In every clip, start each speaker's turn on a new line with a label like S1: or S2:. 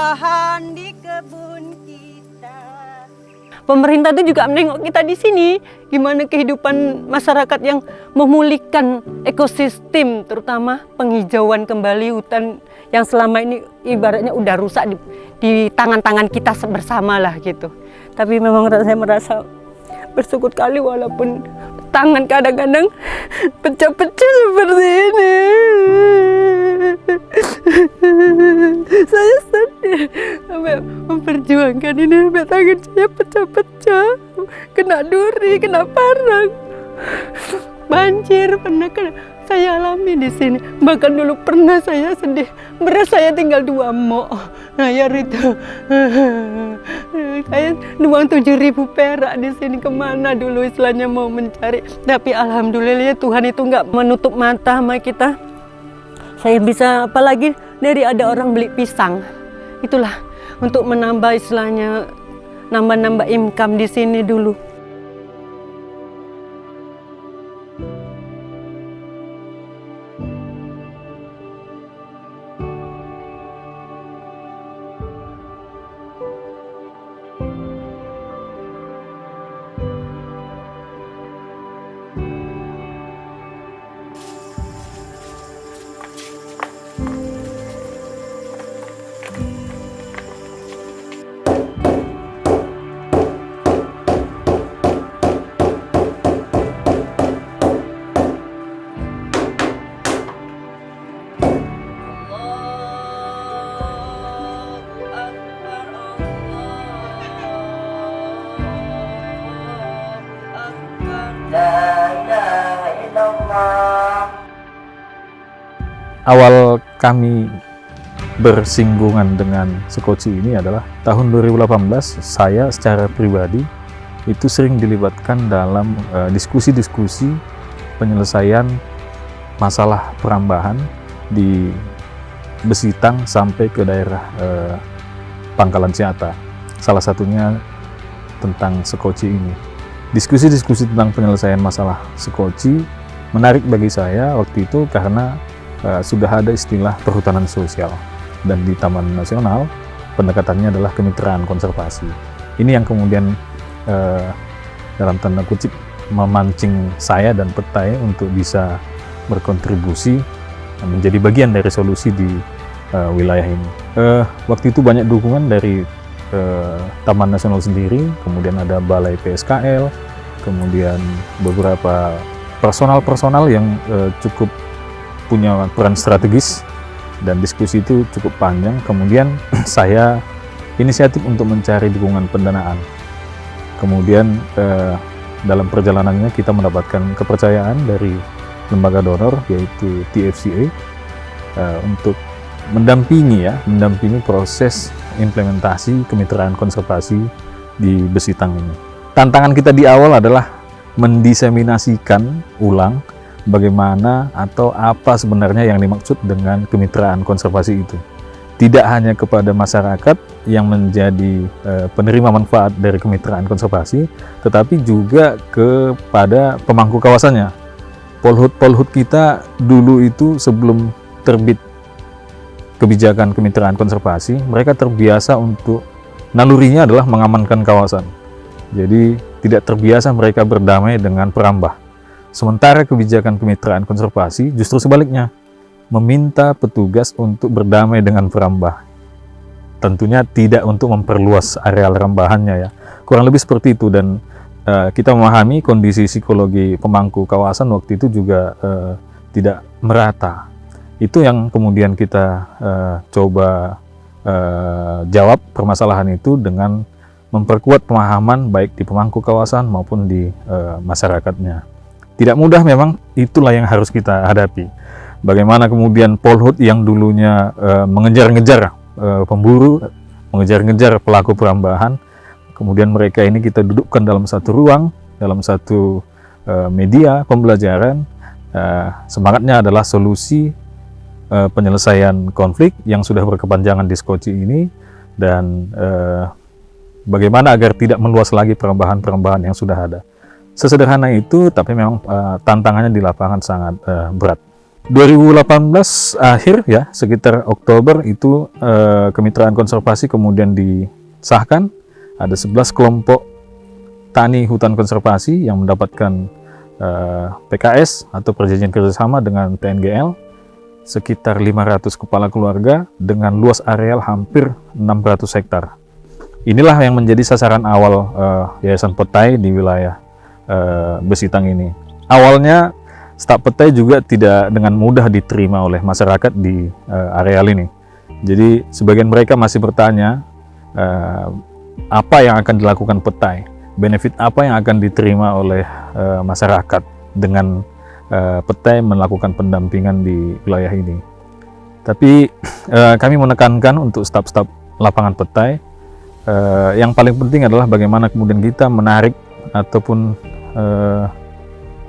S1: buah-buahan di kebun kita.
S2: Pemerintah itu juga menengok kita di sini, gimana kehidupan masyarakat yang memulihkan ekosistem, terutama penghijauan kembali hutan yang selama ini ibaratnya udah rusak di tangan-tangan kita bersama lah gitu. Tapi memang saya merasa bersyukur kali walaupun tangan kadang-kadang pecah-pecah seperti ini. Saya sedih sampai memperjuangkan ini sampai tangan saya pecah-pecah, kena duri, kena parang, banjir pernah saya alami di sini. Bahkan dulu pernah saya sedih, beras saya tinggal 2 mok. Nah ya itu, saya uang 7.000 perak di sini kemana dulu istilahnya mau mencari. Tapi alhamdulillah ya Tuhan itu nggak menutup mata sama kita. Saya bisa apalagi dari ada orang beli pisang, itulah untuk menambah istilahnya nambah-nambah income di sini dulu.
S3: Awal kami bersinggungan dengan Sekoci ini adalah tahun 2018. Saya secara pribadi itu sering dilibatkan dalam diskusi-diskusi penyelesaian masalah perambahan di Besitang sampai ke daerah Pangkalan Siata. Salah satunya tentang Sekoci ini. Diskusi-diskusi tentang penyelesaian masalah Sekoci menarik bagi saya waktu itu karena sudah ada istilah perhutanan sosial, dan di Taman Nasional pendekatannya adalah kemitraan konservasi. Ini yang kemudian dalam tanda kutip memancing saya dan Petai untuk bisa berkontribusi menjadi bagian dari solusi di wilayah ini. Waktu itu banyak dukungan dari Taman Nasional sendiri, kemudian ada Balai PSKL, kemudian beberapa personal yang cukup punya peran strategis, dan diskusi itu cukup panjang. Kemudian saya inisiatif untuk mencari dukungan pendanaan. Kemudian dalam perjalanannya kita mendapatkan kepercayaan dari lembaga donor yaitu TFCA untuk mendampingi proses implementasi kemitraan konservasi di Besitang ini. Tantangan kita di awal adalah mendiseminasikan ulang bagaimana atau apa sebenarnya yang dimaksud dengan kemitraan konservasi itu. Tidak hanya kepada masyarakat yang menjadi penerima manfaat dari kemitraan konservasi, tetapi juga kepada pemangku kawasannya. Polhut kita dulu itu sebelum terbit kebijakan kemitraan konservasi, mereka terbiasa untuk nalurinya adalah mengamankan kawasan. Jadi tidak terbiasa mereka berdamai dengan perambah. Sementara kebijakan kemitraan konservasi justru sebaliknya, meminta petugas untuk berdamai dengan perambah. Tentunya tidak untuk memperluas areal rambahannya ya. Kurang lebih seperti itu, dan kita memahami kondisi psikologi pemangku kawasan waktu itu juga tidak merata. Itu yang kemudian kita coba jawab permasalahan itu dengan memperkuat pemahaman baik di pemangku kawasan maupun di masyarakatnya. Tidak mudah memang, itulah yang harus kita hadapi. Bagaimana kemudian Polhut yang dulunya mengejar-ngejar pemburu, mengejar-ngejar pelaku perambahan, kemudian mereka ini kita dudukkan dalam satu ruang, dalam satu media pembelajaran. Semangatnya adalah solusi penyelesaian konflik yang sudah berkepanjangan di Sekoci ini, dan bagaimana agar tidak meluas lagi perambahan-perambahan yang sudah ada. Sesederhana itu, tapi memang tantangannya di lapangan sangat berat. 2018 akhir ya, sekitar Oktober itu kemitraan konservasi kemudian disahkan. Ada 11 kelompok tani hutan konservasi yang mendapatkan PKS atau perjanjian kerjasama dengan TNGL, sekitar 500 kepala keluarga dengan luas areal hampir 600 hektar. Inilah yang menjadi sasaran awal Yayasan Petai di wilayah Besitang ini. Awalnya staf petai juga tidak dengan mudah diterima oleh masyarakat di areal ini. Jadi sebagian mereka masih bertanya apa yang akan dilakukan petai, benefit apa yang akan diterima oleh masyarakat dengan petai melakukan pendampingan di wilayah ini. Tapi kami menekankan untuk staf-staf lapangan petai, yang paling penting adalah bagaimana kemudian kita menarik ataupun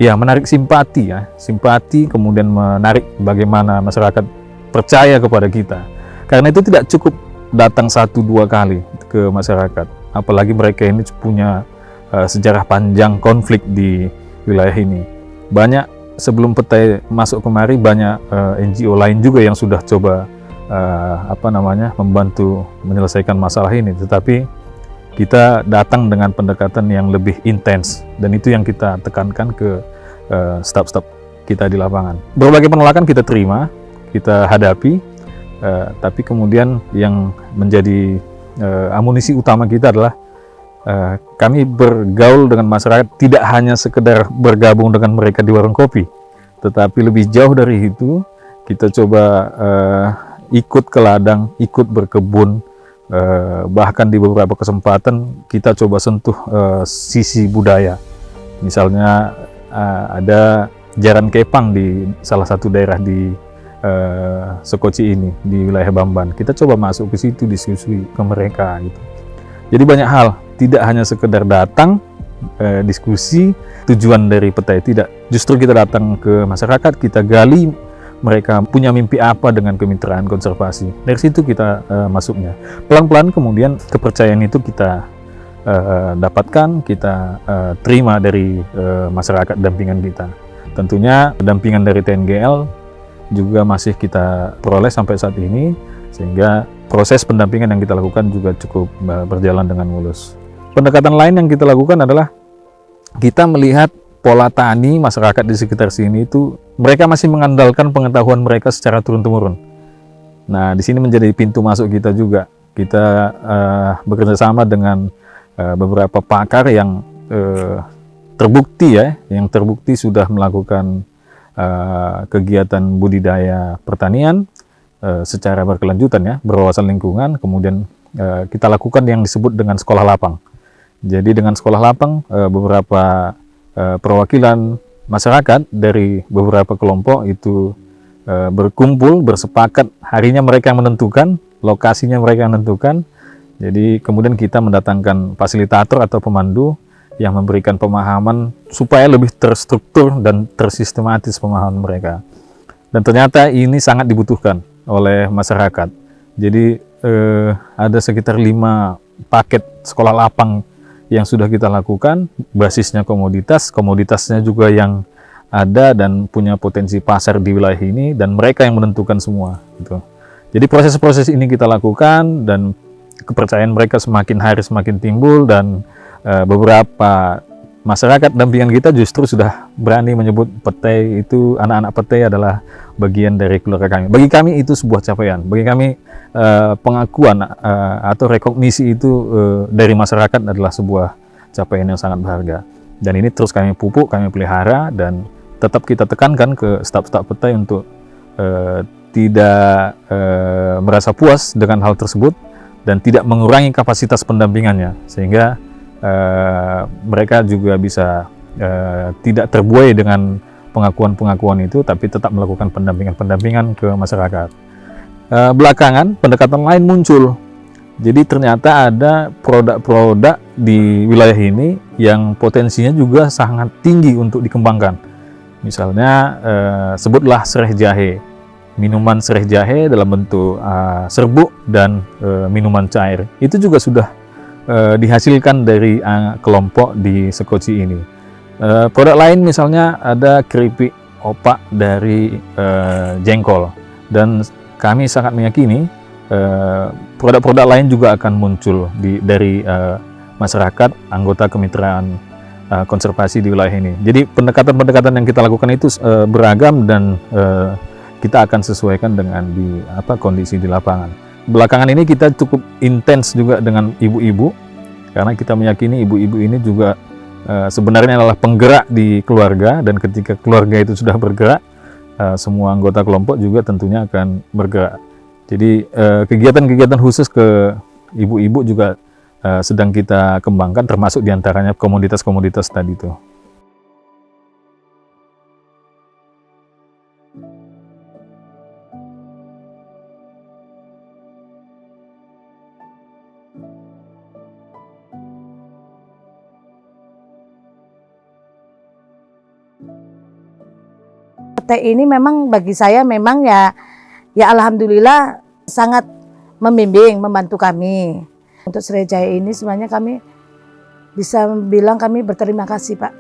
S3: menarik simpati, kemudian menarik bagaimana masyarakat percaya kepada kita. Karena itu tidak cukup datang 1-2 kali ke masyarakat, apalagi mereka ini punya sejarah panjang konflik di wilayah ini. Banyak sebelum petai masuk kemari, banyak NGO lain juga yang sudah coba membantu menyelesaikan masalah ini, tetapi kita datang dengan pendekatan yang lebih intens, dan itu yang kita tekankan ke staf-staf kita di lapangan. Berbagai penolakan kita terima, kita hadapi, tapi kemudian yang menjadi amunisi utama kita adalah kami bergaul dengan masyarakat tidak hanya sekedar bergabung dengan mereka di warung kopi, tetapi lebih jauh dari itu, kita coba ikut ke ladang, ikut berkebun, bahkan di beberapa kesempatan kita coba sentuh sisi budaya. Misalnya ada jaran kepang di salah satu daerah di Sekoci ini, di wilayah Bamban. Kita coba masuk ke situ, diskusi ke mereka gitu. Jadi banyak hal, tidak hanya sekedar datang diskusi, tujuan dari petai tidak. Justru kita datang ke masyarakat, kita gali mereka punya mimpi apa dengan kemitraan konservasi. Dari situ kita masuknya. Pelan-pelan kemudian kepercayaan itu kita dapatkan, kita terima dari masyarakat dampingan kita. Tentunya dampingan dari TNGL juga masih kita peroleh sampai saat ini, sehingga proses pendampingan yang kita lakukan juga cukup berjalan dengan mulus. Pendekatan lain yang kita lakukan adalah kita melihat pola tani masyarakat di sekitar sini itu mereka masih mengandalkan pengetahuan mereka secara turun-temurun. Nah, di sini menjadi pintu masuk kita juga. Kita bekerja sama dengan beberapa pakar yang terbukti sudah melakukan kegiatan budidaya pertanian secara berkelanjutan ya, berwawasan lingkungan. Kemudian kita lakukan yang disebut dengan sekolah lapang. Jadi dengan sekolah lapang beberapa perwakilan masyarakat dari beberapa kelompok itu berkumpul, bersepakat, harinya mereka yang menentukan, lokasinya mereka yang menentukan. Jadi kemudian kita mendatangkan fasilitator atau pemandu yang memberikan pemahaman supaya lebih terstruktur dan tersistematis pemahaman mereka. Dan ternyata ini sangat dibutuhkan oleh masyarakat. Jadi ada sekitar 5 paket sekolah lapang yang sudah kita lakukan, basisnya komoditasnya juga yang ada dan punya potensi pasar di wilayah ini, dan mereka yang menentukan semua gitu. Jadi proses-proses ini kita lakukan dan kepercayaan mereka semakin hari semakin timbul, dan beberapa masyarakat dampingan kita justru sudah berani menyebut petai itu, anak-anak petai adalah bagian dari keluarga kami. Bagi kami itu sebuah capaian, bagi kami pengakuan atau rekognisi itu dari masyarakat adalah sebuah capaian yang sangat berharga. Dan ini terus kami pupuk, kami pelihara, dan tetap kita tekankan ke staf-staf petai untuk tidak merasa puas dengan hal tersebut dan tidak mengurangi kapasitas pendampingannya, sehingga mereka juga bisa tidak terbuai dengan pengakuan-pengakuan itu, tapi tetap melakukan pendampingan ke masyarakat. Belakangan pendekatan lain muncul. Jadi ternyata ada produk-produk di wilayah ini yang potensinya juga sangat tinggi untuk dikembangkan. Misalnya sebutlah serai jahe. Minuman serai jahe dalam bentuk serbuk dan minuman cair. Itu juga sudah dihasilkan dari kelompok di Sekoci ini. Produk lain misalnya ada keripik opak dari jengkol, dan kami sangat meyakini produk-produk lain juga akan muncul dari masyarakat anggota kemitraan konservasi di wilayah ini. Jadi pendekatan-pendekatan yang kita lakukan itu beragam dan kita akan sesuaikan dengan kondisi di lapangan. Belakangan ini kita cukup intens juga dengan ibu-ibu, karena kita meyakini ibu-ibu ini juga sebenarnya adalah penggerak di keluarga, dan ketika keluarga itu sudah bergerak, semua anggota kelompok juga tentunya akan bergerak. Jadi kegiatan-kegiatan khusus ke ibu-ibu juga sedang kita kembangkan, termasuk diantaranya komoditas-komoditas tadi itu.
S4: Teh ini memang bagi saya memang ya alhamdulillah sangat membimbing, membantu kami. Untuk Sriwijaya ini sebenarnya kami bisa bilang kami berterima kasih Pak.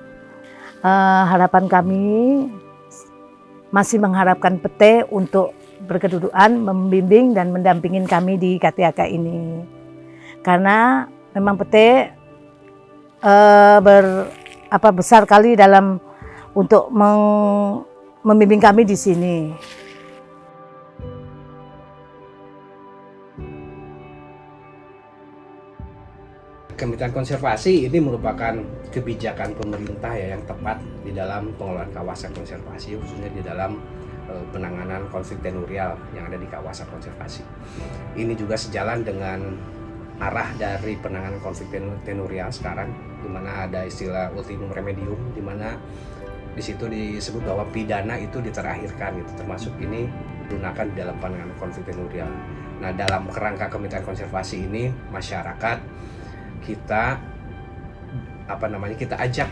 S4: Harapan kami masih mengharapkan PT untuk berkedudukan, membimbing dan mendampingin kami di KTAK ini. Karena memang PT besar kali dalam untuk membimbing kami di sini.
S5: Kemitraan konservasi ini merupakan kebijakan pemerintah ya yang tepat di dalam pengelolaan kawasan konservasi, khususnya di dalam penanganan konflik tenurial yang ada di kawasan konservasi. Ini juga sejalan dengan arah dari penanganan konflik tenurial sekarang, di mana ada istilah ultimum remedium, di mana di situ disebut bahwa pidana itu diterakhirkan, itu termasuk ini digunakan di dalam penanganan konflik tenurial. Nah, dalam kerangka kemitraan konservasi ini masyarakat kita kita ajak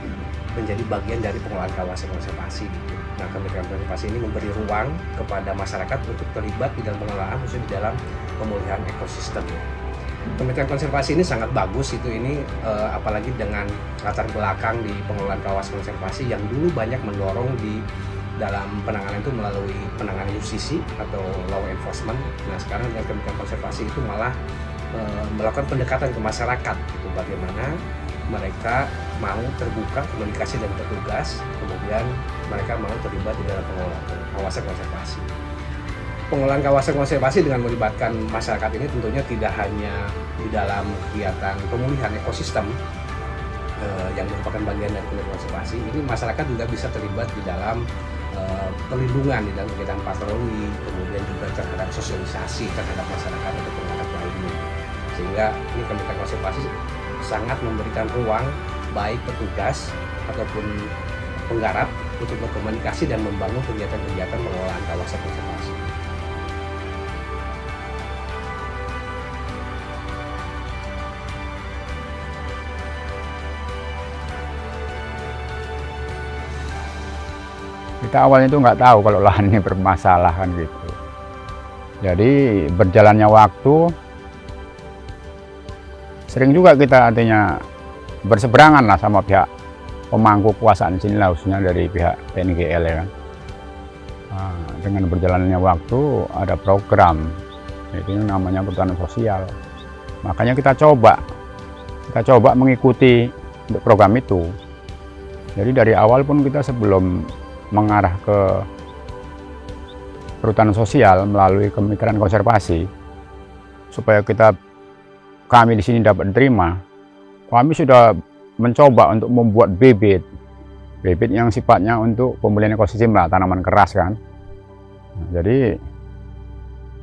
S5: menjadi bagian dari pengelolaan kawasan konservasi. Nah, kemitraan konservasi ini memberi ruang kepada masyarakat untuk terlibat di dalam pengelolaan, khususnya di dalam pemulihan ekosistem. Kemitraan konservasi ini sangat bagus apalagi dengan latar belakang di pengelolaan kawasan konservasi yang dulu banyak mendorong di dalam penanganan itu melalui penanganan justisi atau law enforcement. Nah, sekarang dengan kemitraan konservasi itu malah melakukan pendekatan ke masyarakat, itu bagaimana mereka mau terbuka komunikasi dengan petugas, kemudian mereka mau terlibat di dalam pengelolaan kawasan konservasi. Pengelolaan kawasan konservasi dengan melibatkan masyarakat ini tentunya tidak hanya di dalam kegiatan pemulihan ekosistem yang merupakan bagian dari kemitraan konservasi, ini masyarakat juga bisa terlibat di dalam perlindungan, di dalam kegiatan patroli, kemudian juga terhadap sosialisasi terhadap masyarakat atau pengamat lainnya. Sehingga ini kemitraan konservasi sangat memberikan ruang baik petugas ataupun penggarap untuk berkomunikasi dan membangun kegiatan-kegiatan pengelolaan kawasan konservasi.
S6: Kita awalnya itu nggak tahu kalau lahan ini bermasalah kan gitu. Jadi berjalannya waktu, sering juga kita artinya berseberangan lah sama pihak pemangku kekuasaan sini lah, khususnya dari pihak PNGL ya kan. Nah, dengan berjalannya waktu ada program, itu namanya perhutanan sosial. Makanya kita coba mengikuti program itu. Jadi dari awal pun kita sebelum mengarah ke perhutanan sosial melalui kemitraan konservasi, supaya kami di sini dapat diterima, kami sudah mencoba untuk membuat bibit yang sifatnya untuk pemulihan ekosistem lah, tanaman keras kan. Nah, jadi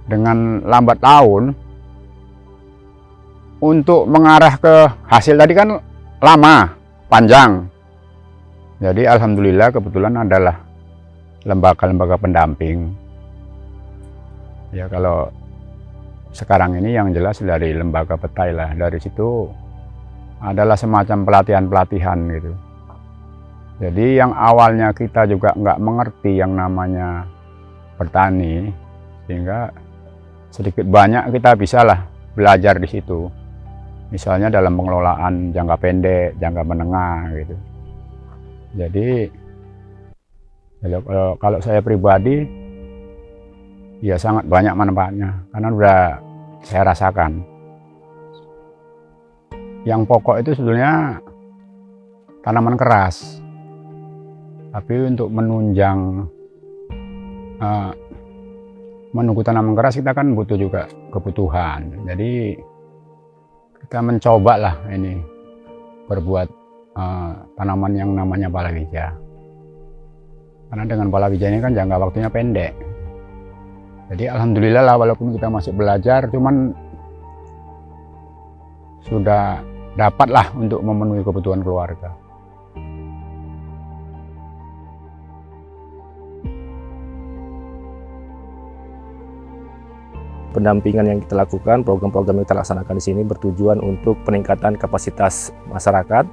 S6: dengan lambat laun untuk mengarah ke hasil tadi kan lama, panjang. Jadi alhamdulillah kebetulan adalah lembaga-lembaga pendamping. Ya kalau sekarang ini yang jelas dari lembaga petai lah, dari situ adalah semacam pelatihan-pelatihan gitu. Jadi yang awalnya kita juga nggak mengerti yang namanya bertani, sehingga sedikit banyak kita bisalah belajar di situ. Misalnya dalam pengelolaan jangka pendek, jangka menengah gitu. Jadi Jadi kalau saya pribadi, ya sangat banyak manfaatnya karena udah saya rasakan. Yang pokok itu sebetulnya tanaman keras, tapi untuk menunjang menunggu tanaman keras kita kan butuh juga kebutuhan. Jadi kita mencoba lah ini berbuat tanaman yang namanya palawija. Karena dengan palawija ini kan jangka waktunya pendek. Jadi alhamdulillah lah, walaupun kita masih belajar, cuman sudah dapat lah untuk memenuhi kebutuhan keluarga.
S7: Pendampingan yang kita lakukan, program-program yang kita laksanakan di sini bertujuan untuk peningkatan kapasitas masyarakat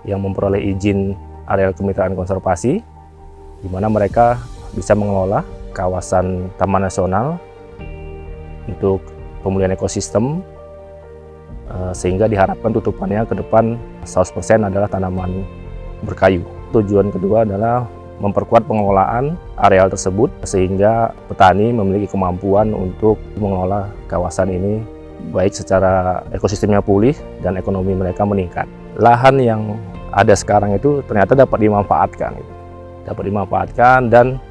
S7: yang memperoleh izin areal kemitraan konservasi, di mana mereka bisa mengelola kawasan taman nasional untuk pemulihan ekosistem, sehingga diharapkan tutupannya ke depan 100% adalah tanaman berkayu. Tujuan kedua adalah memperkuat pengelolaan areal tersebut sehingga petani memiliki kemampuan untuk mengelola kawasan ini baik secara ekosistemnya pulih dan ekonomi mereka meningkat. Lahan yang ada sekarang itu ternyata dapat dimanfaatkan dan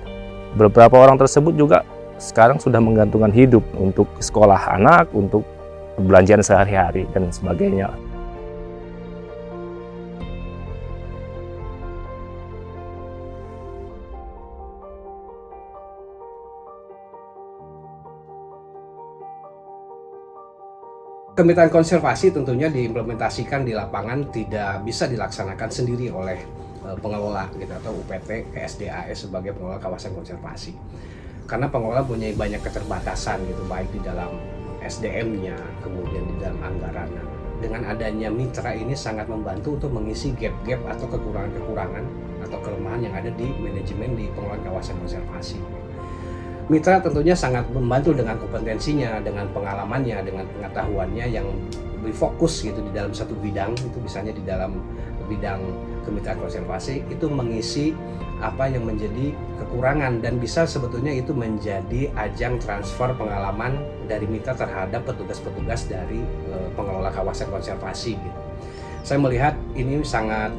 S7: beberapa orang tersebut juga sekarang sudah menggantungkan hidup untuk sekolah anak, untuk perbelanjaan sehari-hari dan sebagainya.
S5: Kemitraan konservasi tentunya diimplementasikan di lapangan, tidak bisa dilaksanakan sendiri oleh pengelola gitu, atau UPT KSDAS sebagai pengelola kawasan konservasi. Karena pengelola punya banyak keterbatasan gitu, baik di dalam SDM-nya, kemudian di dalam anggaran. Dengan adanya mitra ini sangat membantu untuk mengisi gap-gap atau kekurangan-kekurangan atau kelemahan yang ada di manajemen di pengelolaan kawasan konservasi. Mitra tentunya sangat membantu dengan kompetensinya, dengan pengalamannya, dengan pengetahuannya yang lebih fokus gitu di dalam satu bidang, itu misalnya di dalam bidang kemitraan konservasi, itu mengisi apa yang menjadi kekurangan dan bisa sebetulnya itu menjadi ajang transfer pengalaman dari mitra terhadap petugas-petugas dari pengelola kawasan konservasi gitu. Saya melihat ini sangat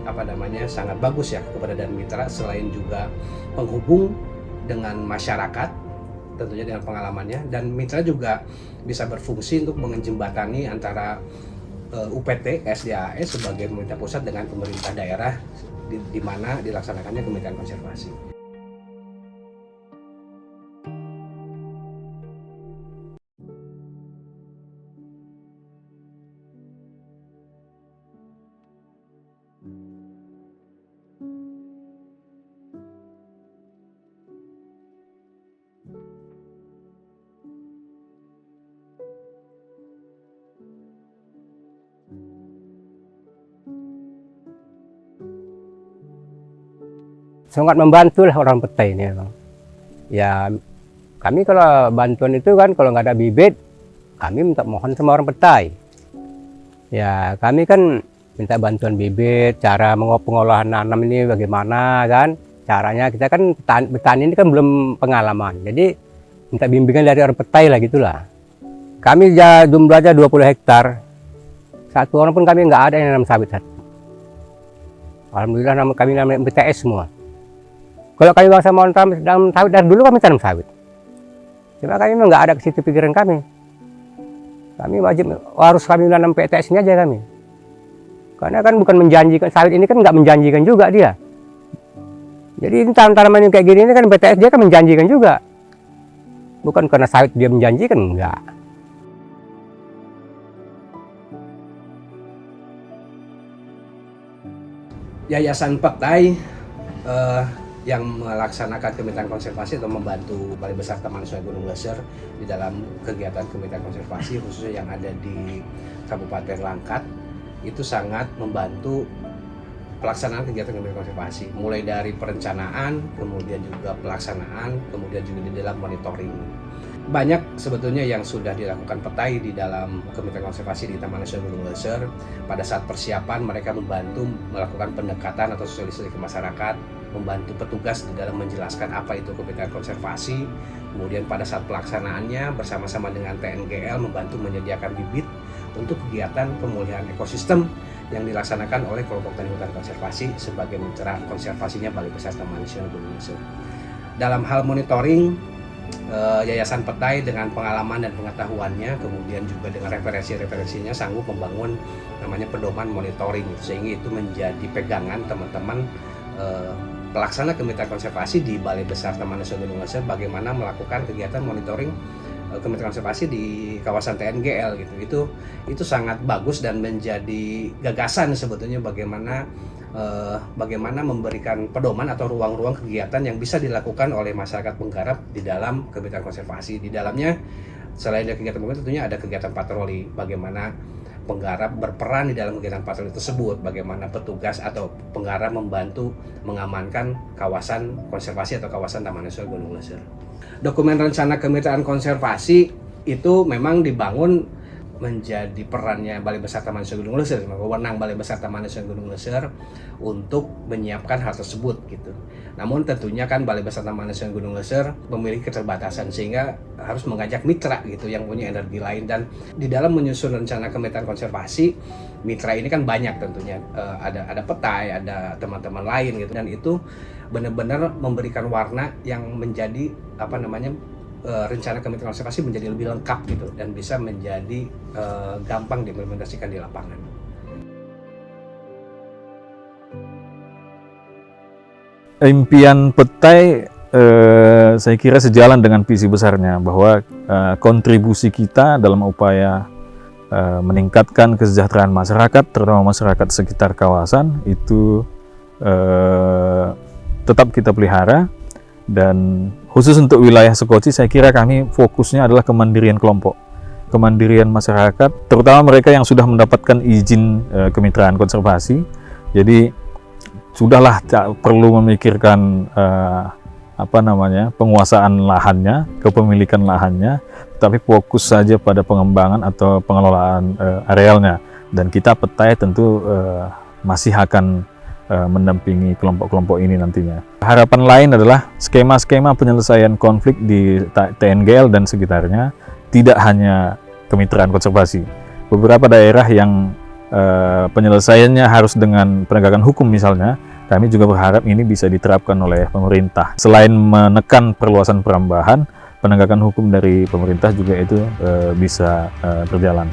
S5: sangat bagus ya keberadaan mitra, selain juga penghubung dengan masyarakat tentunya dengan pengalamannya, dan mitra juga bisa berfungsi untuk menjembatani antara UPT KSDAS sebagai pemerintah pusat dengan pemerintah daerah di mana dilaksanakannya kemitraan konservasi.
S8: Sangat membantu lah orang petai ini. Ya kami kalau bantuan itu kan kalau nggak ada bibit, kami minta mohon sama orang petai. Ya kami kan minta bantuan bibit, cara pengolahan nanam ini bagaimana kan. Caranya kita kan petani ini kan belum pengalaman. Jadi minta bimbingan dari orang petai lah gitulah. Kami jumlahnya 20 hektar. Satu orang pun kami nggak ada yang nanam sawit. Alhamdulillah kami namanya PTS semua. Kalau kami bangsa mau tanam sawit dari dulu kami tanam sawit. Cuma kami memang nggak ada ke situ pikiran kami. Kami wajib harus kami nanam PTS ini aja kami. Karena kan bukan menjanjikan, sawit ini kan nggak menjanjikan juga dia. Jadi tanaman yang kayak gini ini kan PTS dia kan menjanjikan juga. Bukan karena sawit dia menjanjikan, enggak.
S5: Yayasan Petai yang melaksanakan kemitraan konservasi atau membantu Balai Besar Taman Nasional Gunung Leser di dalam kegiatan kemitraan konservasi khususnya yang ada di Kabupaten Langkat, itu sangat membantu pelaksanaan kegiatan kemitraan konservasi, mulai dari perencanaan, kemudian juga pelaksanaan, kemudian juga di dalam monitoring. banyak sebetulnya yang sudah dilakukan petai di dalam Kementerian Konservasi di Taman Nasional Gunung Leuser. Pada saat persiapan mereka membantu melakukan pendekatan atau sosialisasi ke masyarakat, membantu petugas di dalam menjelaskan apa itu Kementerian Konservasi. Kemudian pada saat pelaksanaannya bersama-sama dengan TNGL membantu menyediakan bibit untuk kegiatan pemulihan ekosistem yang dilaksanakan oleh kelompok tani hutan konservasi sebagai mitra konservasinya Balai Besar Taman Nasional Gunung Leuser. Dalam hal monitoring, Yayasan Petai dengan pengalaman dan pengetahuannya, kemudian juga dengan referensinya sanggup membangun namanya pedoman monitoring, sehingga itu menjadi pegangan teman-teman pelaksana Kemitraan Konservasi di Balai Besar Taman Nasional Gunung Leuser bagaimana melakukan kegiatan monitoring Kemitraan Konservasi di kawasan TNGL gitu. Itu sangat bagus dan menjadi gagasan sebetulnya bagaimana memberikan pedoman atau ruang-ruang kegiatan yang bisa dilakukan oleh masyarakat penggarap di dalam Kemitraan Konservasi. Di dalamnya selain dari kegiatan penggarap tentunya ada kegiatan patroli, bagaimana penggarap berperan di dalam kegiatan patroli tersebut, bagaimana petugas atau penggarap membantu mengamankan kawasan konservasi atau kawasan Taman Nasional Gunung Leuser. Dokumen rencana Kemitraan Konservasi itu memang dibangun menjadi perannya Balai Besar Taman Nasional Gunung Leuser, wewenang Balai Besar Taman Nasional Gunung Leuser untuk menyiapkan hal tersebut gitu. Namun tentunya kan Balai Besar Taman Nasional Gunung Leuser memiliki keterbatasan sehingga harus mengajak mitra gitu yang punya energi lain, dan di dalam menyusun rencana Kemitraan Konservasi mitra ini kan banyak tentunya, ada Petai, ada teman-teman lain gitu, dan itu benar-benar memberikan warna yang menjadi rencana Kemitraan Konservasi menjadi lebih lengkap gitu dan bisa menjadi gampang diimplementasikan di lapangan.
S3: Impian Petai saya kira sejalan dengan visi besarnya bahwa kontribusi kita dalam upaya meningkatkan kesejahteraan masyarakat, terutama masyarakat sekitar kawasan itu tetap kita pelihara. Dan khusus untuk wilayah Sekoci, saya kira kami fokusnya adalah kemandirian kelompok, kemandirian masyarakat, terutama mereka yang sudah mendapatkan izin kemitraan konservasi. Jadi sudahlah tak perlu memikirkan penguasaan lahannya, kepemilikan lahannya, tapi fokus saja pada pengembangan atau pengelolaan arealnya. Dan kita Petai tentu masih akan mendampingi kelompok-kelompok ini nantinya. Harapan lain adalah skema-skema penyelesaian konflik di TNGL dan sekitarnya tidak hanya kemitraan konservasi. Beberapa daerah yang penyelesaiannya harus dengan penegakan hukum misalnya, kami juga berharap ini bisa diterapkan oleh pemerintah. Selain menekan perluasan perambahan, penegakan hukum dari pemerintah juga itu bisa berjalan.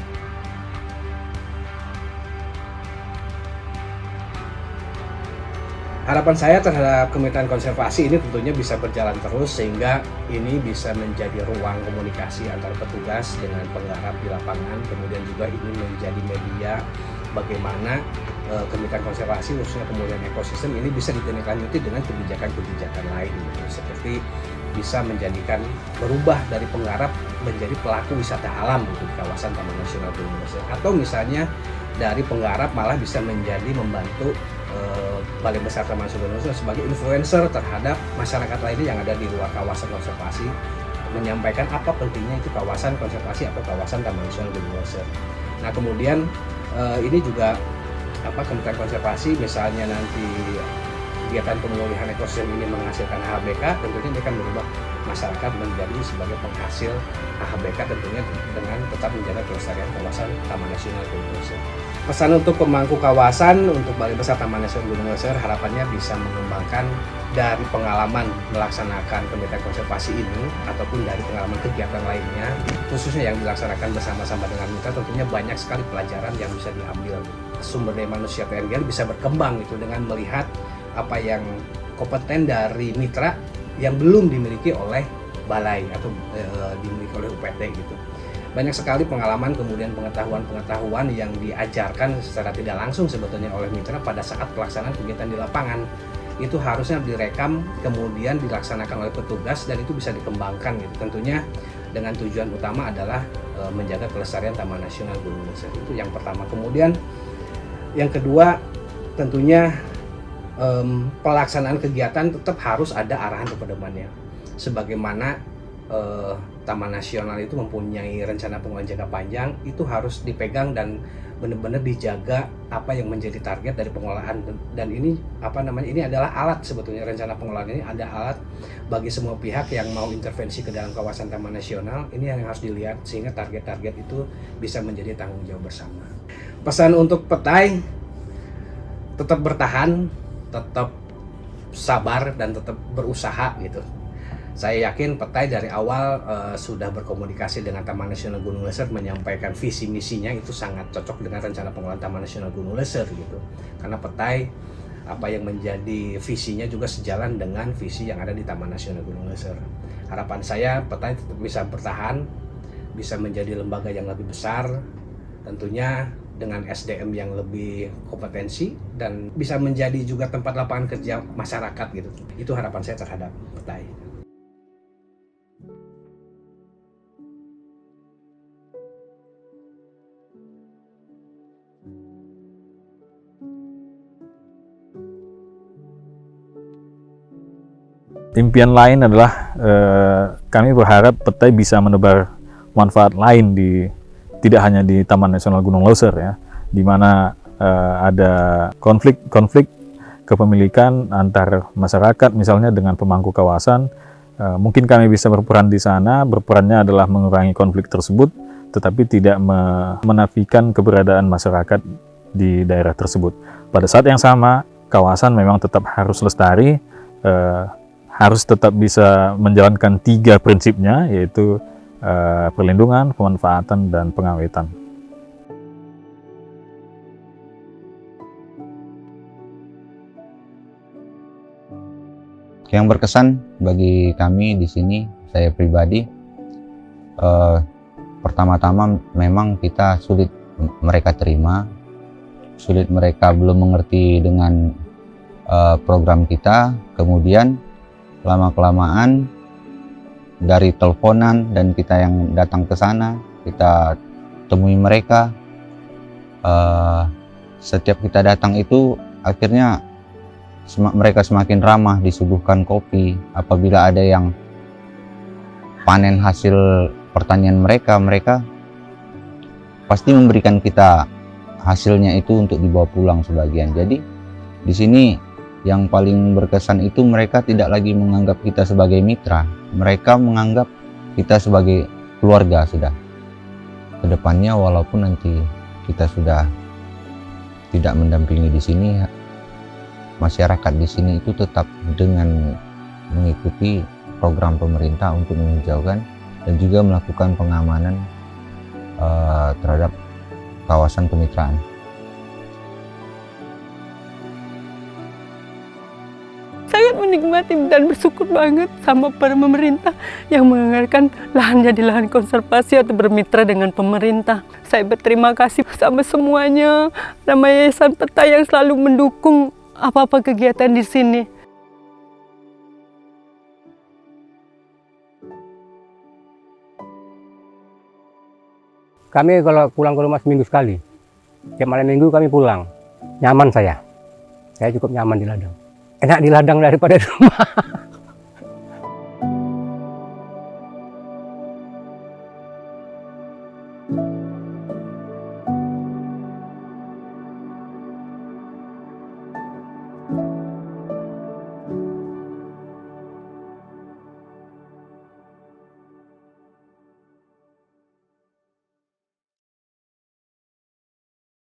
S5: Harapan saya terhadap Kemitraan Konservasi ini tentunya bisa berjalan terus sehingga ini bisa menjadi ruang komunikasi antara petugas dengan penggarap di lapangan, kemudian juga ini menjadi media bagaimana Kemitraan Konservasi khususnya pemulihan ekosistem ini bisa ditindaklanjuti dengan kebijakan-kebijakan lain, seperti bisa menjadikan berubah dari penggarap menjadi pelaku wisata alam di kawasan Taman Nasional Gunung Leuser, atau misalnya dari penggarap malah bisa menjadi membantu Balai Besar Taman Nasional Gunung Leuser sebagai influencer terhadap masyarakat lainnya yang ada di luar kawasan konservasi, menyampaikan apa pentingnya itu kawasan konservasi atau kawasan Taman Nasional Gunung Leuser. Nah kemudian ini juga Kemitraan Konservasi misalnya nanti kegiatan pemulihan ekosistem ini menghasilkan HBK, tentunya ini akan merubah masyarakat menjadi sebagai penghasil HBK tentunya dengan tetap menjaga kelestarian kawasan Taman Nasional Gunung Leuser. Pesan untuk pemangku kawasan untuk Balai Besar Taman Nasional Gunung Leuser harapannya bisa mengembangkan dari pengalaman melaksanakan Kemitraan Konservasi ini ataupun dari pengalaman kegiatan lainnya, khususnya yang dilaksanakan bersama-sama dengan mitra, tentunya banyak sekali pelajaran yang bisa diambil. Sumber daya manusia TNGL bisa berkembang itu dengan melihat apa yang kompeten dari mitra yang belum dimiliki oleh balai atau dimiliki oleh UPT gitu. Banyak sekali pengalaman kemudian pengetahuan yang diajarkan secara tidak langsung sebetulnya oleh mitra pada saat pelaksanaan kegiatan di lapangan. Itu harusnya direkam kemudian dilaksanakan oleh petugas dan itu bisa dikembangkan gitu. Tentunya dengan tujuan utama adalah menjaga kelestarian Taman Nasional Gunung Leuser. Itu yang pertama. Kemudian yang kedua tentunya pelaksanaan kegiatan tetap harus ada arahan kepedomannya. Sebagaimana Taman Nasional itu mempunyai rencana pengelolaan jangka panjang, itu harus dipegang dan benar-benar dijaga apa yang menjadi target dari pengelolaan. Dan ini ini adalah alat, sebetulnya rencana pengelolaan ini ada alat bagi semua pihak yang mau intervensi ke dalam kawasan Taman Nasional. Ini yang harus dilihat sehingga target-target itu bisa menjadi tanggung jawab bersama. Pesan untuk Petai, tetap bertahan, tetap sabar, dan tetap berusaha gitu. Saya yakin Petai dari awal sudah berkomunikasi dengan Taman Nasional Gunung Leser, menyampaikan visi misinya itu sangat cocok dengan rencana pengelolaan Taman Nasional Gunung Leser gitu. Karena Petai apa yang menjadi visinya juga sejalan dengan visi yang ada di Taman Nasional Gunung Leser. Harapan saya Petai tetap bisa bertahan, bisa menjadi lembaga yang lebih besar, tentunya dengan SDM yang lebih kompetensi, dan bisa menjadi juga tempat lapangan kerja masyarakat gitu. Itu harapan saya terhadap Petai.
S3: Impian lain adalah kami berharap Petai bisa menebar manfaat lain tidak hanya di Taman Nasional Gunung Leuser ya, di mana ada konflik kepemilikan antar masyarakat misalnya dengan pemangku kawasan. Mungkin kami bisa berperan di sana. Berperannya adalah mengurangi konflik tersebut, tetapi tidak menafikan keberadaan masyarakat di daerah tersebut. Pada saat yang sama, kawasan memang tetap harus lestari, harus tetap bisa menjalankan 3 prinsipnya, yaitu perlindungan, pemanfaatan, dan pengawetan.
S9: Yang berkesan bagi kami di sini, saya pribadi, pertama-tama memang kita sulit mereka terima, sulit mereka belum mengerti dengan program kita. Kemudian lama-kelamaan dari teleponan dan kita yang datang ke sana, kita temui mereka. Setiap kita datang itu akhirnya mereka semakin ramah, disuguhkan kopi. Apabila ada yang panen hasil pertanian mereka, mereka pasti memberikan kita hasilnya itu untuk dibawa pulang sebagian. Jadi di sini yang paling berkesan itu mereka tidak lagi menganggap kita sebagai mitra, mereka menganggap kita sebagai keluarga sudah. Kedepannya walaupun nanti kita sudah tidak mendampingi di sini, masyarakat di sini itu tetap dengan mengikuti program pemerintah untuk menghijaukan dan juga melakukan pengamanan terhadap kawasan kemitraan.
S2: Sangat menikmati dan bersyukur banget sama para pemerintah yang menganggarkan lahan jadi lahan konservasi atau bermitra dengan pemerintah. Saya berterima kasih sama semuanya, nama Yayasan Petai yang selalu mendukung apa-apa kegiatan di sini.
S8: Kami kalau pulang ke rumah seminggu sekali. Tiap malam minggu kami pulang. Nyaman saya. Saya cukup nyaman di ladang. Enak di ladang daripada di rumah.